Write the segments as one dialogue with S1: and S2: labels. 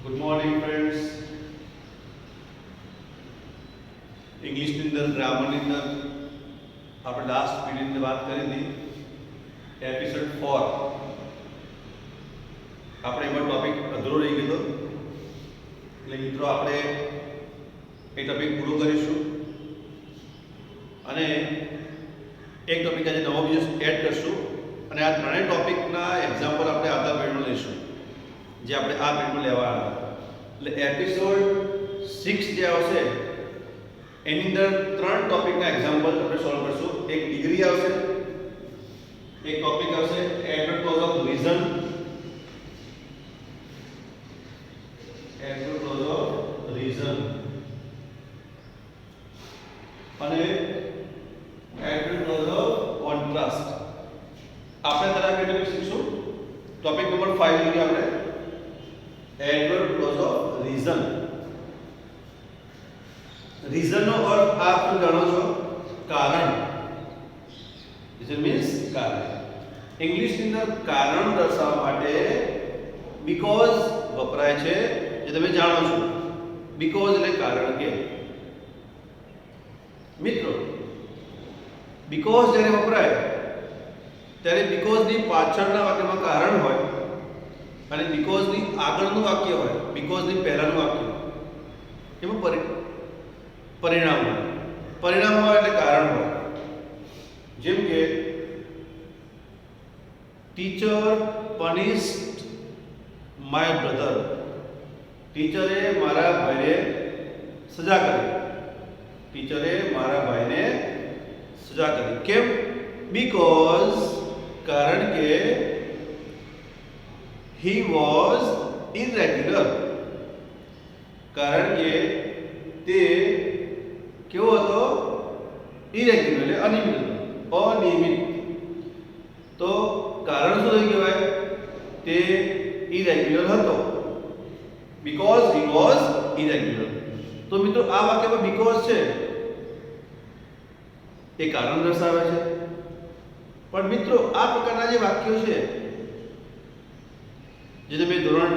S1: Good morning friends. ઇંગ્લિશની અંદર ગ્રામરની અંદર આપણે લાસ્ટ પીરિયડની વાત કરી હતી, એપિસોડ 4. આપણે એમાં ટોપિક અધૂરો રહી ગયો, એટલે મિત્રો આપણે એ ટોપિક પૂરો કરીશું અને એક ટોપિક આજે નવો બીજો એડ કરશું અને આ ત્રણેય ટોપિકના એક્ઝામ્પલ આપણે આગલા પીરિયડમાં લઈશું, જે આપણે આ પીરિયડમાં લેવા આવ્યા. એટલે એપિસોડ 6 જે આવશે એની અંદર ત્રણ ટોપિકના એક્ઝામ્પલ આપણે સોલ્વ કરશું. એક ડિગ્રી આવશે, એક ટોપિક આવશે adverb clause of reason, adverb clause of reason અને એડવર્બ ક્લોઝ ઓફ કોન્ટ્રાસ્ટ. આપણે તરફ ટોપિક શીખશું. ટોપિક નંબર 5 લઈએ આપણે, adverb clause of reason. Reason નો અર્થ આપ જાણો છો, કારણ. રીઝન મીન્સ કારણ. ઇંગ્લિશ ની અંદર કારણ દર્શાવવા માટે બીકોઝ વપરાય છે, જે તમે જાણો છો. બીકોઝ એટલે કારણ કે. મિત્રો, બીકોઝ જ્યારે વપરાય ત્યારે બીકોઝ ની પાછળના વાક્યમાં કારણ હોય અને બીકોઝ ની આગળનું વાક્ય હોય, બીકોઝ ની પહેલાનું વાક્ય હોય, એમાં પરિણામ હોય. પરિણામ હોય એટલે કારણ હોય. જેમ કે ટીચર પનિશ્ડ માય બ્રધર. ટીચરે મારા ભાઈને સજા કરી. ટીચરે મારા ભાઈને સજા કરી. કેમ? બીકોઝ, કારણ કે he was irregular. કારણ કે તે કેવો હતો? ઇરેગ્યુલર એટલે અનિયમિત. અનિયમિત. તો કારણ શું થઈ કહેવાય? તે ઇરેગ્યુલર હતો. Because he was irregular. તો મિત્રો આ વાક્યમાં બીકોઝ છે એ કારણ દર્શાવે છે. પણ મિત્રો આ પ્રકારના જે વાક્યો છે જે તમે ધોરણ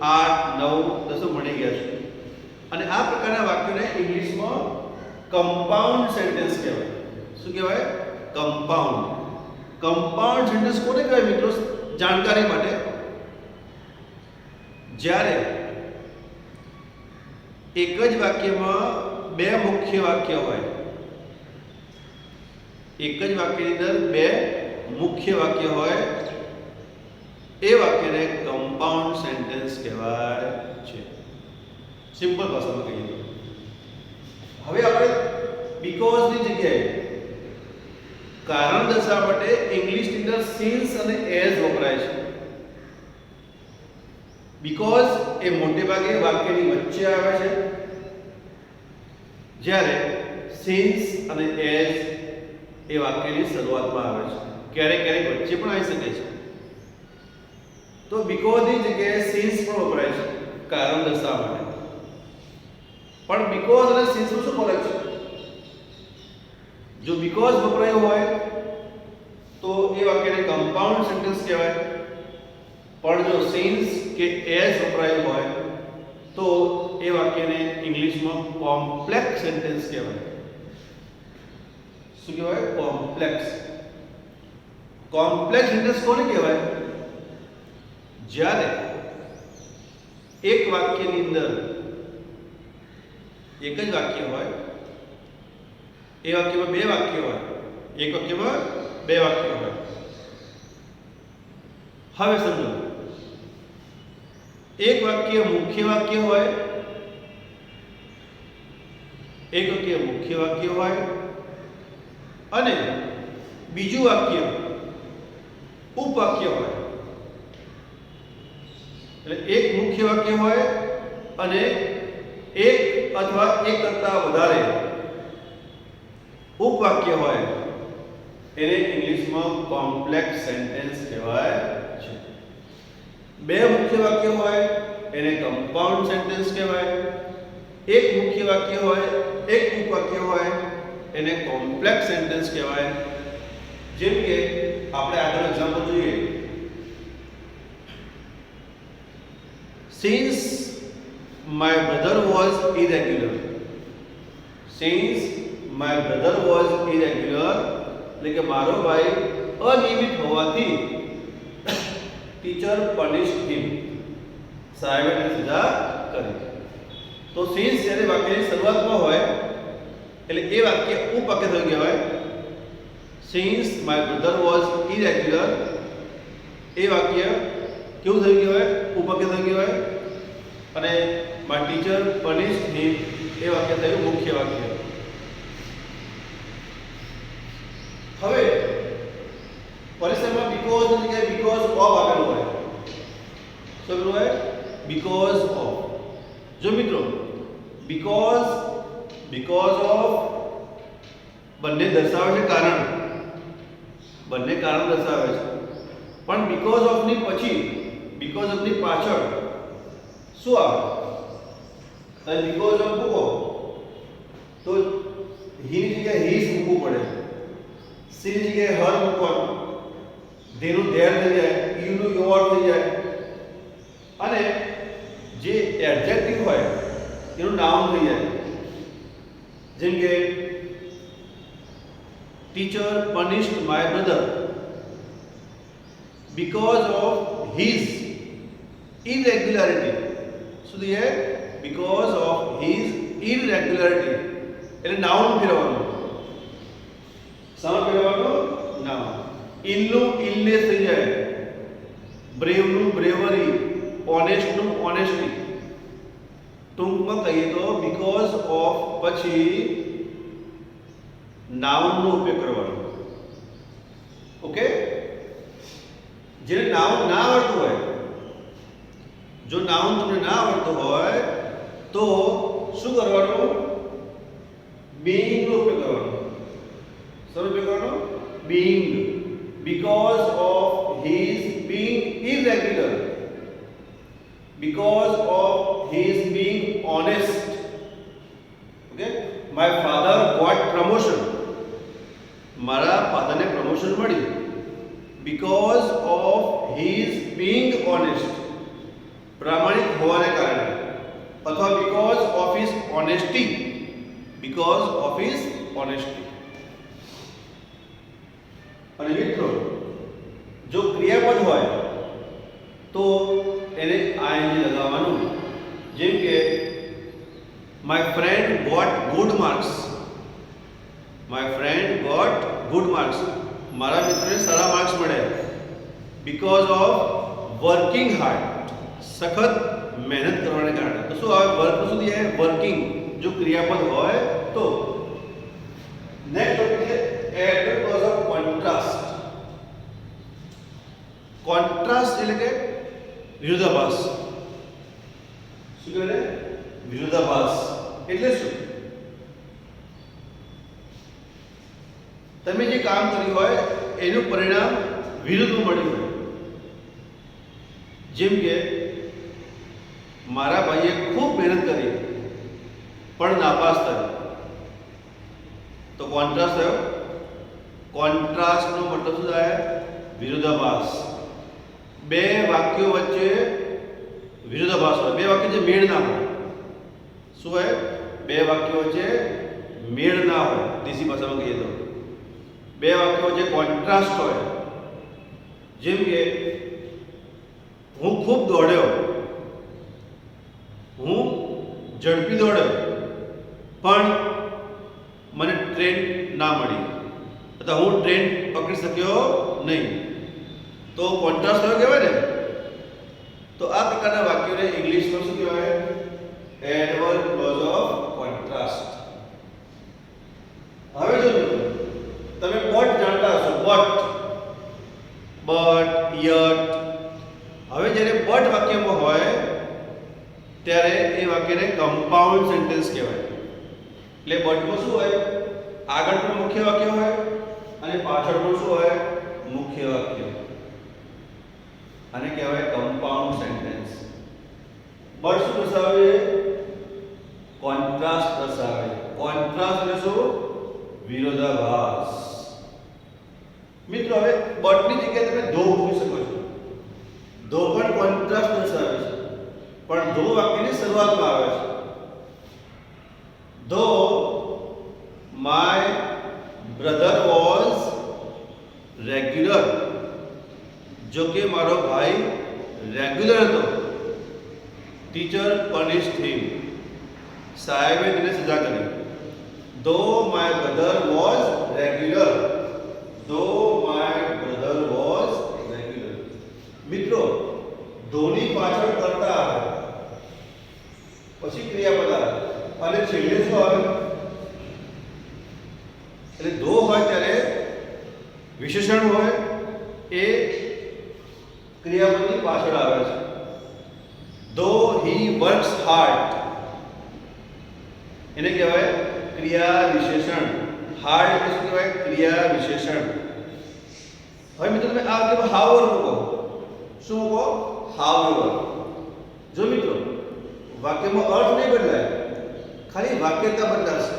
S1: 8, 9, 10 ભણી ગયા છો, અને આ પ્રકારના વાક્યોને ઇંગ્લિશમાં કમ્પાઉન્ડ સેન્ટેન્સ કહેવાય. શું કહેવાય? કમ્પાઉન્ડ. કમ્પાઉન્ડ સેન્ટેન્સ કોને કહેવાય મિત્રો? જાણકારી માટે, જ્યારે એક જ વાક્યમાં બે મુખ્ય વાક્ય હોય, એક જ વાક્યની અંદર બે મુખ્ય વાક્ય હોય, એ વાક્યને કમ્પાઉન્ડ સેન્ટેન્સ કહેવાય છે. સિમ્પલ ભાષામાં કહીએ તો. હવે આપણે બીકોઝ ની જગ્યાએ કારણ દર્શાવવા માટે ઇંગ્લિશની અંદર સિન્સ અને એઝ વપરાય છે. બીકોઝ એ મોટે ભાગે વાક્યની વચ્ચે આવે છે, જ્યારે સિન્સ અને એઝ એ વાક્યની શરૂઆતમાં આવે છે. ક્યારેક ક્યારેક વચ્ચે પણ આવી શકે છે. તો બીકોઝ ની જગ્યાએ સિન્સ પણ વપરાય છે કારણ દર્શાવવા માટે. પણ બીકોઝ અને સિન્સ નો શું ફરક છે? જો બીકોઝ વપરાયું હોય તો એ વાક્યને કમ્પાઉન્ડ સેન્ટેન્સ કહેવાય. પણ જો સિન્સ કે એઝ વપરાયું હોય તો એ વાક્યને ઇંગ્લિશમાં કોમ્પ્લેક્સ સેન્ટેન્સ કહેવાય. શું કહેવાય? કોમ્પ્લેક્સ. કોમ્પ્લેક્સ સેન્ટેન્સ કોને કહેવાય? જ્યારે એક વાક્યની અંદર એક જ વાક્ય હોય, એ વાક્યમાં બે વાક્ય હોય, એક વાક્યમાં બે વાક્ય હોય. હવે સમજો, એક વાક્ય મુખ્ય વાક્ય હોય, એક વાક્ય મુખ્ય વાક્ય હોય અને બીજું વાક્ય ઉપવાક્ય હોય. એટલે એક મુખ્ય વાક્ય હોય અને એક અથવા એક કરતા વધારે ઉપવાક્ય હોય, એને ઇંગ્લિશમાં કોમ્પ્લેક્સ સેન્ટેન્સ કહેવાય છે. બે મુખ્ય વાક્ય હોય એને કમ્પાઉન્ડ સેન્ટેન્સ કહેવાય. એક મુખ્ય વાક્ય હોય, એક ઉપવાક્ય હોય, એને કોમ્પ્લેક્સ સેન્ટેન્સ કહેવાય. જેમ કે આપણે આગળ એક્ઝામ્પલ જોઈએ. Since my brother was irregular. Since my brother was irregular, એટલે કે મારો ભાઈ અનિયમિત હોવાથી ટીચર punished him. સાહેબે તેને સજા કરી. તો since જ્યારે વાક્યની શરૂઆતમાં હોય એટલે એ વાક્ય ઉપવાક્ય થઈ ગયા હોય. Since my brother was irregular, એ વાક્ય કેવું થઈ ગયું હોય? ઉપવાક્ય થઈ ગયું હોય. અને my teacher punished him, એ વાક્ય થયું મુખ્ય વાક્ય. હવે પરીક્ષામાં because ની જગ્યાએ because of આપેલું હોય. શું આપેલું હોય? because of. જો મિત્રો because of બંને દર્શાવે છે કારણ, બંને કારણ દર્શાવે છે, પણ because of ની પછી, because of ની પાછળ શું આવે? અને because of મૂકો તો he ની જગ્યાએ his મૂકવું પડે, she ની જગ્યાએ her મૂકવાનું, they નું their થઈ જાય, you નું your થઈ જાય, અને જે એડજેક્ટિવ હોય એનું નાઉન થઈ જાય. જેમ કે teacher punished my brother because of his irregularity. શું થઈ જાય? because of his irregularity. એટલે નાઉન ફેરવવાનું. શામાં ફેરવવાનું? નાઉન. ill નું illness થઈ જાય, brave નું bravery, honest નું honesty. ટૂંકમાં કહીએ તો because of પછી નાઉન નો ઉપયોગ કરવાનો. ઓકે? જેને નાઉન ના આવડતું હોય, જો નાઉન તમને ના આવડતું હોય તો શું કરવાનું? being નો ઉપયોગ કરવાનો. શું ઉપયોગ કરવાનો? being. because of his being irregular, because of his being honest. Okay? My father got promotion. મારા ફાધરને પ્રમોશન મળ્યું because of his being honest. પ્રામાણિક હોવાને કારણે, અથવા because of his honesty, because of his honesty. અને મિત્રો જો ક્રિયાપદ હોય તો એને ing લગાવવાનું. જેમ કે my friend got good marks. my friend got good marks. મારા મિત્રને સારા માર્ક્સ મળ્યા because of working hard. સખત મહેનત કરવાને કારણે. તો શું આવે? વર્ક શું થાય? વર્કિંગ. જો ક્રિયાપદ હોય તો. નેક્સ્ટ ટોપિક છે add because of contrast. Contrast એટલે કે વિરોધાભાસ. શું કહે? વિરોધાભાસ એટલે શું? તમે જે કામ કર્યું હોય એનું પરિણામ વિરુદ્ધમાં મળ્યું હોય. જેમ કે મારા ભાઈએ ખૂબ મહેનત કરી પણ નાપાસ થયો, તો કોન્ટ્રાસ્ટ થયો. કોન્ટ્રાસ્ટનો મતલબ શું થાય? વિરોધાભાસ. બે વાક્યો વચ્ચે વિરોધાભાસ હોય, બે વાક્ય જે મેળ ના હોય. શું હોય? બે વાક્યો વચ્ચે મેળ ના હોય. દેશી ભાષામાં કહીએ તો બે વાક્યો વચ્ચે કોન્ટ્રાસ્ટ હોય. જેમ કે હું ખૂબ દોડ્યો, હું ઝડપી દોડ્યો પણ મને ટ્રેન ના મળી, અથવા હું ટ્રેન પકડી શક્યો નહીં. તો કોન્ટ્રાસ્ટ થયો કહેવાય ને. તો આ પ્રકારના વાક્યોને ઇંગ્લિશમાં શું કહેવાય? Adverb clause of contrast. હવે જો તમે બટ જાણતા હશો, બટ, યટ. હવે જ્યારે બટ વાક્યમાં હોય ત્યારે એ વાક્યને કમ્પાઉન્ડ સેન્ટેન્સ કહેવાય. એટલે બટમાં શું હોય? આગળ પણ મુખ્ય વાક્ય હોય અને પાછળ પણ શું હોય? મુખ્ય વાક્ય. આને કહેવાય કમ્પાઉન્ડ સેન્ટેન્સ. બટ શું દર્શાવે? કોન્ટ્રાસ્ટ દર્શાવે. કોન્ટ્રાસ્ટ એટલે શું? વિરોધાભાસ. મિત્રો હવે બટની જગ્યાએ તમે ધો મૂકી શકો છો. ધો પણ કોન્ટ્રાસ્ટ દર્શાવે છે. પણ ધો વાક્યની શરૂઆતમાં આવે છે. ધો માય બ્રધર વોઝ રેગ્યુલર, જો કે મારો ભાઈ રેગ્યુલર હતો, ટીચર પનિશ્ડ હિમ, સાહેબે તેને સજા કરી. ધો માય બ્રધર વોઝ રેગ્યુલર, ધો માય બ્રધર વોઝ રેગ્યુલર. મિત્રો, ધોની પાછળ કરતા આવે, પછી ક્રિયાપદ આવે અને છેલ્લે શું આવે? એટલે ધો હોય ત્યારે વિશેષણ હોય એ ક્રિયાપદની પાછળ આવે છે. ધો હી વર્ક્સ હાર્ડ, એને કહેવાય ક્રિયા વિશેષણ. હાર્ડ એટલે શું કહેવાય? ક્રિયા વિશેષણ. હવે મિત્રો તમે આ વાક્યમાં હાઉએવર મૂકો. શું મૂકો? હાઉએવર. જો મિત્રો વાક્યમાં અર્થ નહીં બદલાય, ખાલી વાક્યતા બદલાશે.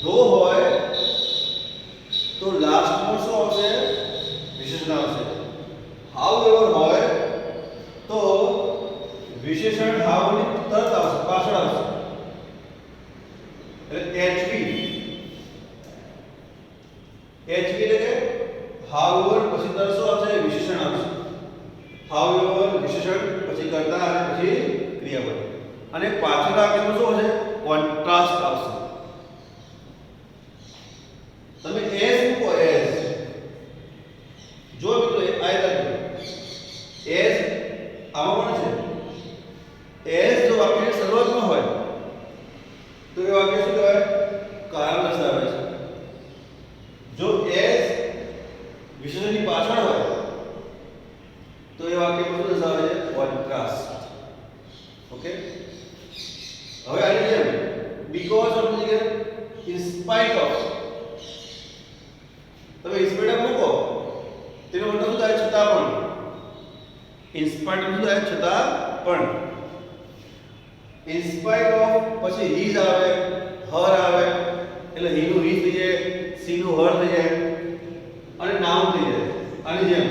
S1: ધો હોય તો લાસ્ટમાં શું આવશે? વિશેષણ આવશે. હાઉએવર હોય તો વિશેષણ હાઉની તરત આવશે, પાછળ આવશે. એટલે એચવી એટલે કે હાઉએવર પછી તરત શું આવશે? વિશેષણ આવશે. હાઉએવર વિશેષણ પછી કરતા અને પછી ક્રિયાપદ, અને પાછળ વાક્યમાં શું હશે? કોન્ટ્રાસ્ટ આવશે. તમે એઝ મૂકો, એઝ. જો મિત્રો આ લાગ્યું એઝ, આમાં પણ છે એઝ. જો વાક્યની શરૂઆતમાં હોય તો એ વાક્ય શું કહેવાય? કારણ દર્શાવે છે. જો એઝ વિશેષણની પાછળ હોય તો એ વાક્ય શું દર્શાવે છે? કોન્ટ્રાસ્ટ. ઓકે. હવે આની જેમ બીકોઝ ઓફ ની જગ્યાએ ઇન સ્પાઇટ ઓફ, તમે ઇન સ્પાઇટ ઓફ મૂકો, તેનો મતલબ શું થાય? છતાં પણ. ઇન સ્પાઇટ ઓફ શું થાય? છતાં પણ. ઇન સ્પાઇટ ઓફ પછી હીઝ આવે, હર આવે, એટલે હી નું હી થઈ જાય, સી નું હર થઈ જાય અને નાઉન થઈ જાય. આની જેમ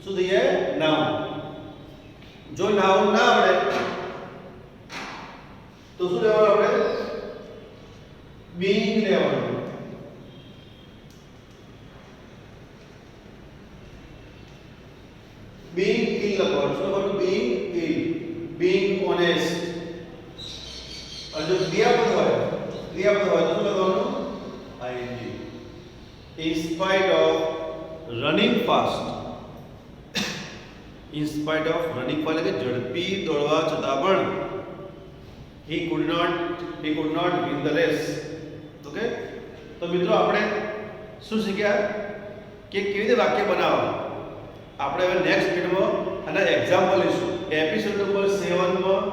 S1: શું થઈ જાય? નાઉન. જો નાઉન ના આવડે તો શું લેવાનું? આપણે બીઈંગ લેવાનું. બીઈંગ ઇલ લખવાનું. શું લખવાનું? Being ઇલ, being honest. અને જો ક્રિયાપદ હોય તો શું લખવાનું? ING. In spite of running fast, in spite of running fast એટલે કે ઝડપી દોડવા છતાં પણ, he could not win the race. Okay. તો મિત્રો આપણે શું શીખ્યા કે કેવી રીતે વાક્ય બનાવવા. આપણે હવે નેક્સ્ટ વિડિયોમાં આના એક્ઝામ્પલ લઈશું. એપિસોડ નંબર 7 માં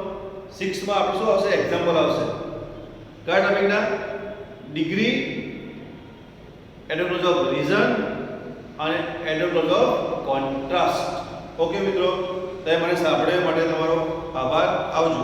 S1: 6 માં આપણે શું આવશે? એક્ઝામ્પલ આવશે. કયા ટોપિકના? ડિગ્રી, એડોપ્ટ ઓફ રીઝન અને એડોપ્ટ ઓફ કોન્ટ્રાસ્ટ. ઓકે મિત્રો, તમે મને સાંભળવા માટે તમારો આભાર. આવજો.